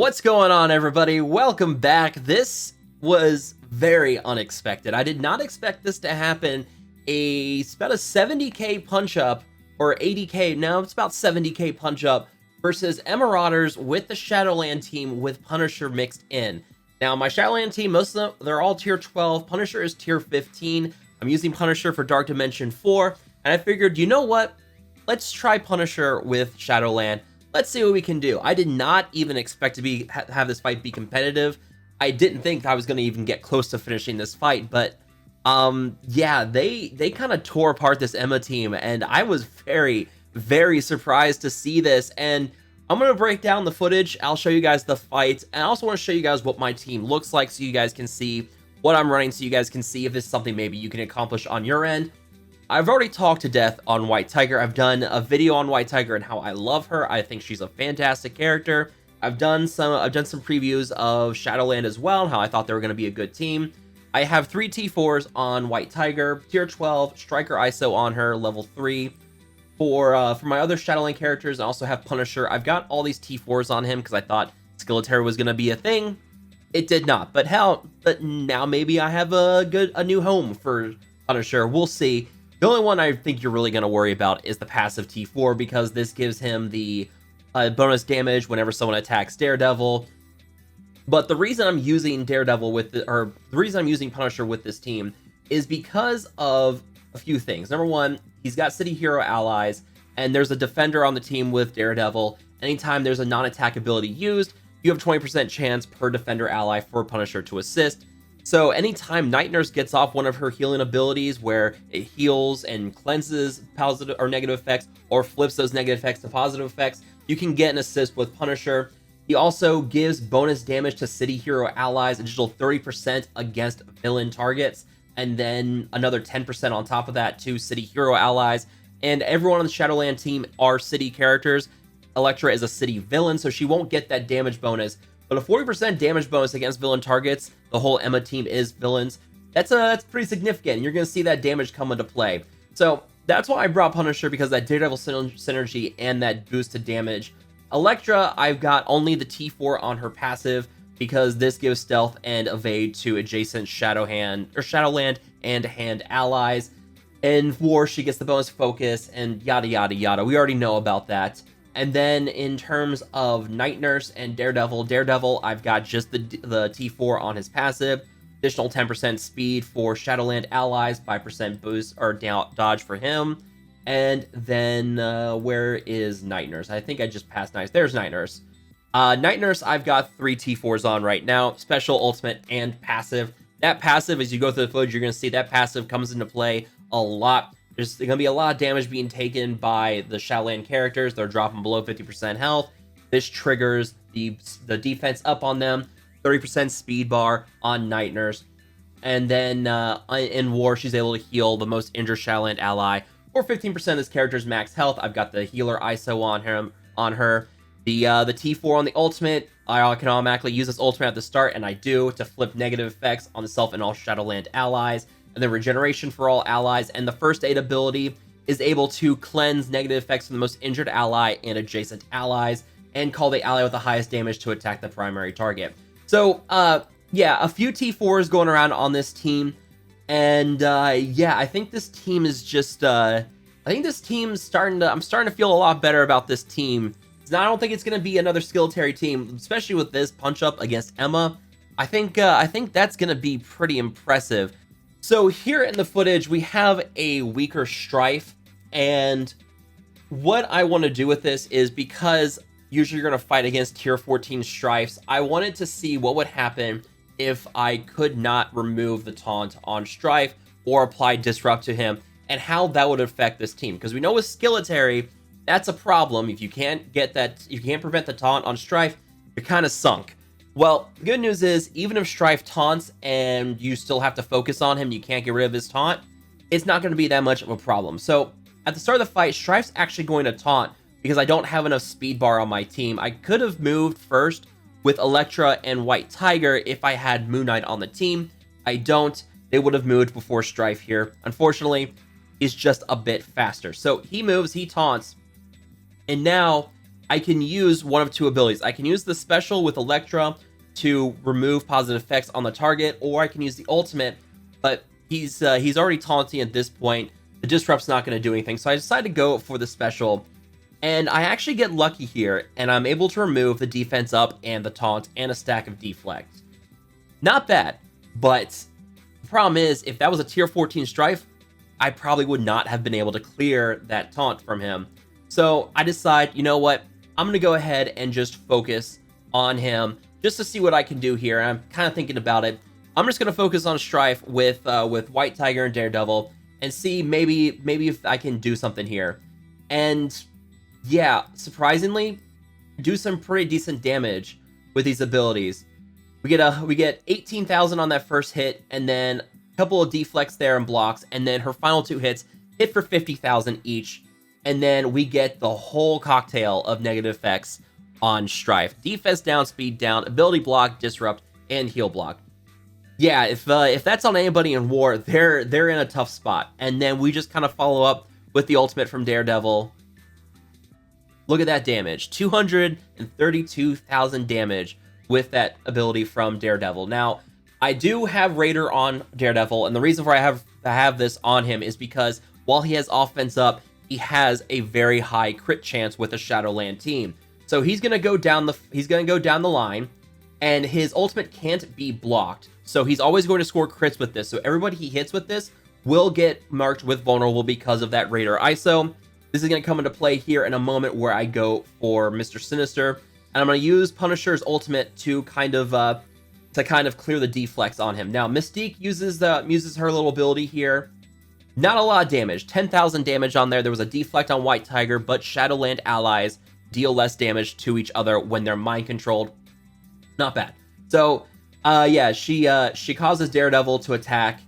What's going on, everybody? Welcome back. This was very unexpected. I did not expect this to happen. It's about a 70k punch up, or 80k, no, it's about 70k punch up versus Emmarauders with the Shadowland team with Punisher mixed in. Now, my Shadowland team, most of them, they're all tier 12. Punisher is tier 15. I'm using Punisher for Dark Dimension 4, and I figured, you know what? Let's try Punisher with Shadowland. Let's see what we can do. I did not even expect to have this fight be competitive. I didn't think I was going to even get close to finishing this fight, but yeah, they kind of tore apart this Emma team, and I was very, very surprised to see this. And I'm going to break down the footage. I'll show you guys the fight, and I also want to show you guys what my team looks like so you guys can see what I'm running, so you guys can see if this is something maybe you can accomplish on your end. I've already talked to death on White Tiger. I've done a video on White Tiger and how I love her. I think she's a fantastic character. I've done some previews of Shadowland as well, and how I thought they were going to be a good team. I have 3 T4s on White Tiger, tier 12, Striker ISO on her, level 3. For my other Shadowland characters, I also have Punisher. I've got all these T4s on him because I thought Skeletor was going to be a thing. It did not, but now maybe I have a new home for Punisher. We'll see. The only one I think you're really going to worry about is the passive T4, because this gives him the bonus damage whenever someone attacks Daredevil. But the reason I'm using the reason I'm using Punisher with this team is because of a few things. Number one, he's got city hero allies, and there's a defender on the team with Daredevil. Anytime there's a non-attack ability used, you have a 20% chance per defender ally for Punisher to assist. So anytime Night Nurse gets off one of her healing abilities where it heals and cleanses positive or negative effects, or flips those negative effects to positive effects, you can get an assist with Punisher. He also gives bonus damage to city hero allies, additional 30% against villain targets, and then another 10% on top of that to city hero allies. And everyone on the Shadowland team are city characters. Elektra is a city villain, so she won't get that damage bonus. But a 40% damage bonus against villain targets, the whole Emma team is villains. That's pretty significant, and you're going to see that damage come into play. So that's why I brought Punisher, because that Daredevil synergy and that boost to damage. Elektra, I've got only the T4 on her passive, because this gives stealth and evade to adjacent Shadowland and hand allies. In War, she gets the bonus focus and yada yada yada. We already know about that. And then in terms of Night Nurse and Daredevil, I've got just the T4 on his passive, additional 10% speed for Shadowland allies, 5% boost or dodge for him. And then where is Night Nurse? I think I just passed Night. There's Night Nurse. Night Nurse, I've got 3 T4s on right now, special, ultimate, and passive. That passive, as you go through the footage, you're going to see that passive comes into play a lot. There's going to be a lot of damage being taken by the Shadowland characters. They're dropping below 50% health. This triggers the defense up on them. 30% speed bar on Night Nurse. And then in War, she's able to heal the most injured Shadowland ally for 15% of this character's max health. I've got the healer ISO on her. The T4 on the ultimate, I can automatically use this ultimate at the start, and I do, to flip negative effects on the self and all Shadowland allies. And then regeneration for all allies, and the first aid ability is able to cleanse negative effects from the most injured ally and adjacent allies, and call the ally with the highest damage to attack the primary target. So yeah, a few T4s going around on this team, and yeah, I think this team is just I'm starting to feel a lot better about this team. Now, I don't think it's going to be another Skeletor team, especially with this punch up against Emma. I think that's going to be pretty impressive. So here in the footage, we have a weaker Strife, and what I want to do with this is, because usually you're going to fight against tier 14 Strifes, I wanted to see what would happen if I could not remove the taunt on Strife or apply Disrupt to him, and how that would affect this team. Because we know with Skeletor, that's a problem. If you can't prevent the taunt on Strife, you're kind of sunk. Well, the good news is, even if Strife taunts and you still have to focus on him, you can't get rid of his taunt, it's not going to be that much of a problem. So at the start of the fight, Strife's actually going to taunt because I don't have enough speed bar on my team. I could have moved first with Elektra and White Tiger if I had Moon Knight on the team. I don't. They would have moved before Strife here. Unfortunately, he's just a bit faster. So he moves, he taunts, and now I can use one of two abilities. I can use the special with Electra to remove positive effects on the target, or I can use the ultimate, but he's already taunting at this point. The Disrupt's not going to do anything, so I decided to go for the special, and I actually get lucky here, and I'm able to remove the defense up and the taunt and a stack of deflect. Not bad, but the problem is, if that was a tier 14 Strife, I probably would not have been able to clear that taunt from him. So I decide, you know what, I'm going to go ahead and just focus on him just to see what I can do here. I'm kind of thinking about it. I'm just going to focus on Strife with White Tiger and Daredevil and see maybe if I can do something here. And yeah, surprisingly, do some pretty decent damage with these abilities. We get 18,000 on that first hit, and then a couple of deflects there and blocks, and then her final two hits hit for 50,000 each. And then we get the whole cocktail of negative effects on Strife. Defense down, speed down, ability block, disrupt, and heal block. Yeah, if that's on anybody in war, they're in a tough spot. And then we just kind of follow up with the ultimate from Daredevil. Look at that damage. 232,000 damage with that ability from Daredevil. Now, I do have Raider on Daredevil, and the reason for I have this on him is because while he has offense up, he has a very high crit chance with a Shadowland team. So he's gonna go down the line, and his ultimate can't be blocked. So he's always going to score crits with this. So everybody he hits with this will get marked with vulnerable because of that Raider ISO. This is gonna come into play here in a moment where I go for Mr. Sinister, and I'm gonna use Punisher's ultimate to kind of clear the deflects on him. Now Mystique uses her little ability here. Not a lot of damage, 10,000 damage on there. There was a deflect on White Tiger, but Shadowland allies deal less damage to each other when they're mind controlled. Not bad. So, yeah, she causes Daredevil to attack,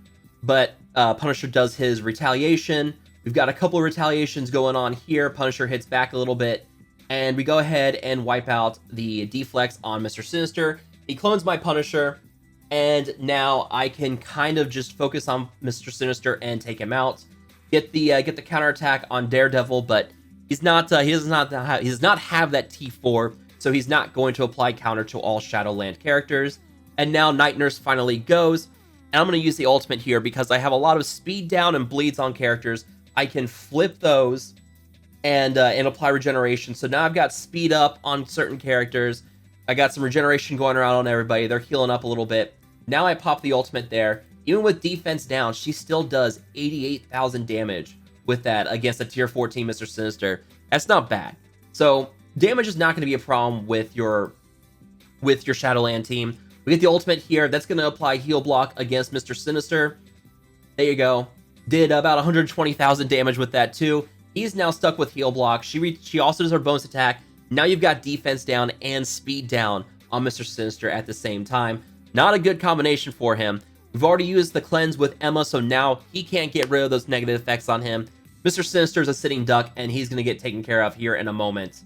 but Punisher does his retaliation. We've got a couple of retaliations going on here. Punisher hits back a little bit, and we go ahead and wipe out the deflects on Mr. Sinister. He clones my Punisher, and now I can kind of just focus on Mr. Sinister and take him out. Get the counterattack on Daredevil, but he does not have that T4, so he's not going to apply counter to all Shadowland characters. And now Night Nurse finally goes, and I'm going to use the ultimate here because I have a lot of speed down and bleeds on characters. I can flip those and apply regeneration. So now I've got speed up on certain characters. I got some regeneration going around on everybody. They're healing up a little bit. Now I pop the ultimate there. Even with defense down, she still does 88,000 damage with that against a tier 14 Mr. Sinister. That's not bad. So damage is not going to be a problem with your Shadowland team. We get the ultimate here. That's going to apply heal block against Mr. Sinister. There you go. Did about 120,000 damage with that too. He's now stuck with heal block. She also does her bonus attack. Now you've got defense down and speed down on Mr. Sinister at the same time. Not a good combination for him. We've already used the cleanse with Emma, so now he can't get rid of those negative effects on him. Mr. Sinister is a sitting duck, and he's going to get taken care of here in a moment.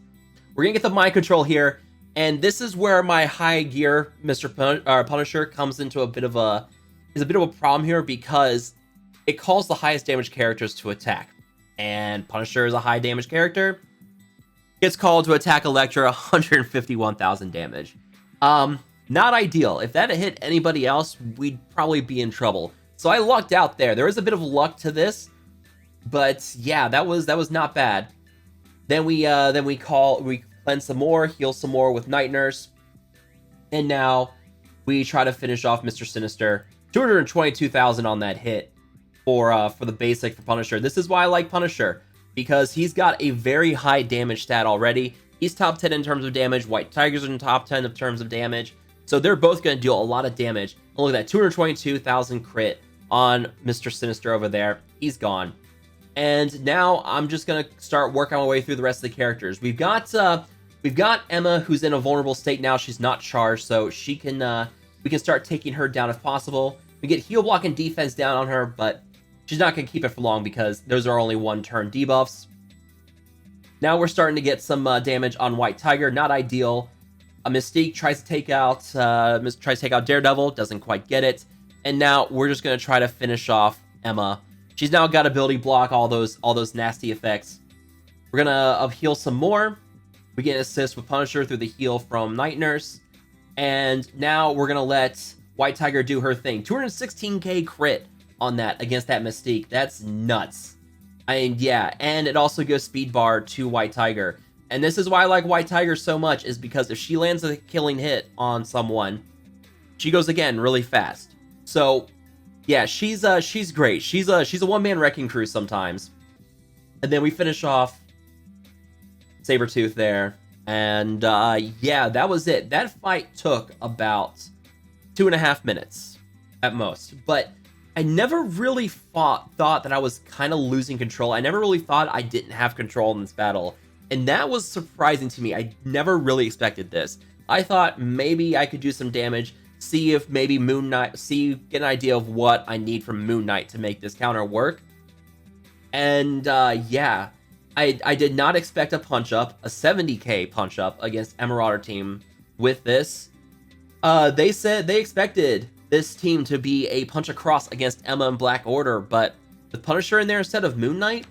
We're going to get the mind control here, and this is where my high gear Punisher comes into a bit of a problem here because it calls the highest damage characters to attack. And Punisher is a high damage character. Gets called to attack Elektra, 151,000 damage. Not ideal. If that had hit anybody else, we'd probably be in trouble. So I lucked out there. There is a bit of luck to this, but yeah, that was not bad. Then we cleanse some more, heal some more with Night Nurse, and now we try to finish off Mr. Sinister. 222,000 on that hit for the basic for Punisher. This is why I like Punisher, because he's got a very high damage stat already. He's top 10 in terms of damage. White Tiger's in top 10 in terms of damage. So they're both going to deal a lot of damage. And look at that, 222,000 crit on Mr. Sinister over there. He's gone. And now I'm just going to start working my way through the rest of the characters. We've got Emma, who's in a vulnerable state now. She's not charged, so we can start taking her down if possible. We get heal block and defense down on her, but she's not going to keep it for long because those are only one-turn debuffs. Now we're starting to get some damage on White Tiger. Not ideal. A Mystique tries to take out Daredevil, doesn't quite get it, and now we're just going to try to finish off Emma. She's now got ability block all those nasty effects. We're gonna heal some more, We get an assist with Punisher through the heal from Night Nurse. And now we're going to let White Tiger do her thing. 216k crit on that against that Mystique. That's nuts. Yeah, and it also gives speed bar to White Tiger. And this is why I like White Tiger so much, is because if she lands a killing hit on someone, she goes again really fast. So yeah, she's great. She's a one-man wrecking crew sometimes. And then we finish off Sabretooth there. And yeah, that was it. That fight took about 2.5 minutes at most. But I never really thought that I was kind of losing control. I never really thought I didn't have control in this battle. And that was surprising to me. I never really expected this. I thought maybe I could do some damage, see if maybe Moon Knight, get an idea of what I need from Moon Knight to make this counter work. And yeah, I did not expect a punch-up, a 70k punch-up against Emmarauder team with this. They said they expected this team to be a punch-across against Emma and Black Order, but with Punisher in there instead of Moon Knight,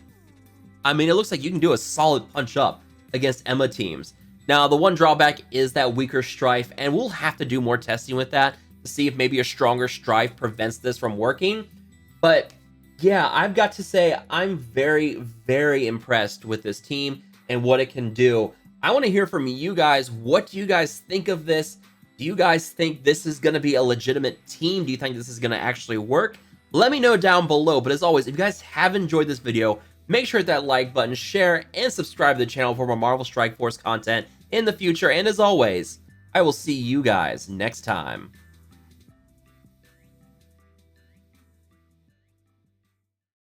I mean, it looks like you can do a solid punch-up against Emma teams. Now, the one drawback is that weaker Strife, and we'll have to do more testing with that to see if maybe a stronger Strife prevents this from working. But yeah, I've got to say, I'm very, very impressed with this team and what it can do. I want to hear from you guys. What do you guys think of this? Do you guys think this is going to be a legitimate team? Do you think this is going to actually work? Let me know down below. But as always, if you guys have enjoyed this video, make sure to hit that like button, share, and subscribe to the channel for more Marvel Strike Force content in the future. And as always, I will see you guys next time.